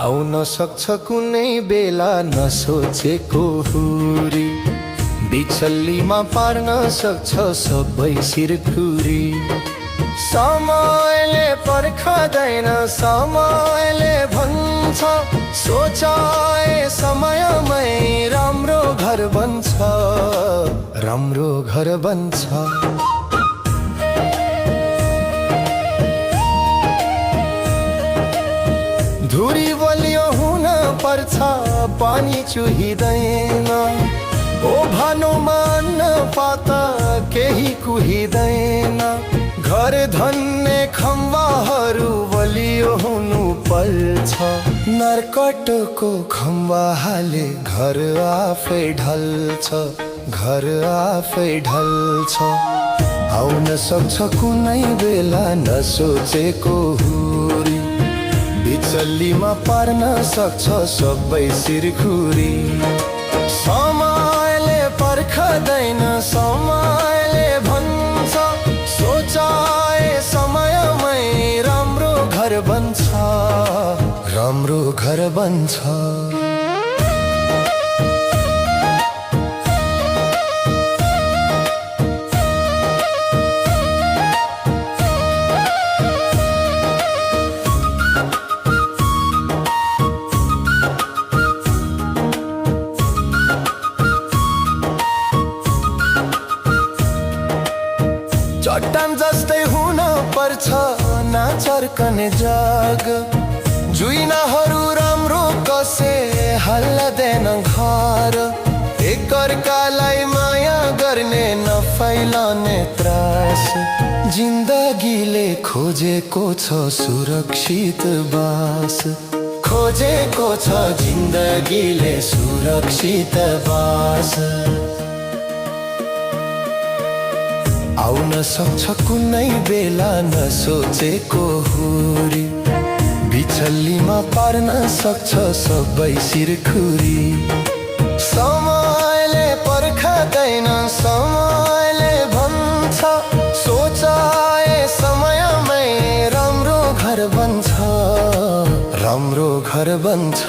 आउन सक्छ कुनै बेला नसोचेको हुरी, बिचल्लीमा पार्न सक्छ सबै सिरखुरी। समयले पर्खदैन, समयले भन्छ, सोचाए समयमै राम्रो घर बन्छ, राम्रो घर बन्छ। धुरी बलियो हुन पर्छ, पानी चुहिँदैन, ओभानोमा अन्न पात केही कुहिँदैन। घर धन्ने खम्बाहरू बलियो हुनु पर्छ, नर्कटको खम्बाले घर आफै ढल्छ, घर आफै ढल्छ। आउन सक्छ कुनै बेला नसोचेको हुरी, बिचल्लीमा पार्न सक्छ सबै सिरखुरी। समयले पर्खदैन, समयले भन्छ, सोचाए समयमै राम्रो घर बन्छ, राम्रो घर बन्छ। चट्टान जस्तै हुन पर्छ नचर्कने जग, जुइनाहरू राम्रो कसे हल्लदैन घर। एकअर्कालाई माया गर्ने नफैलाउने त्रास, जिन्दगीले खोजेको छ सुरक्षित बास, खोजेको छ जिन्दगीले सुरक्षित बास। आउन सक्छ कुनै बेला नसोचेको हुरी, बिचल्लीमा पार्न सक्छ सबै सिरखुरी। समयले पर्खदैन, समयले भन्छ, सोचाए समयमै राम्रो घर बन्छ, राम्रो घर बन्छ।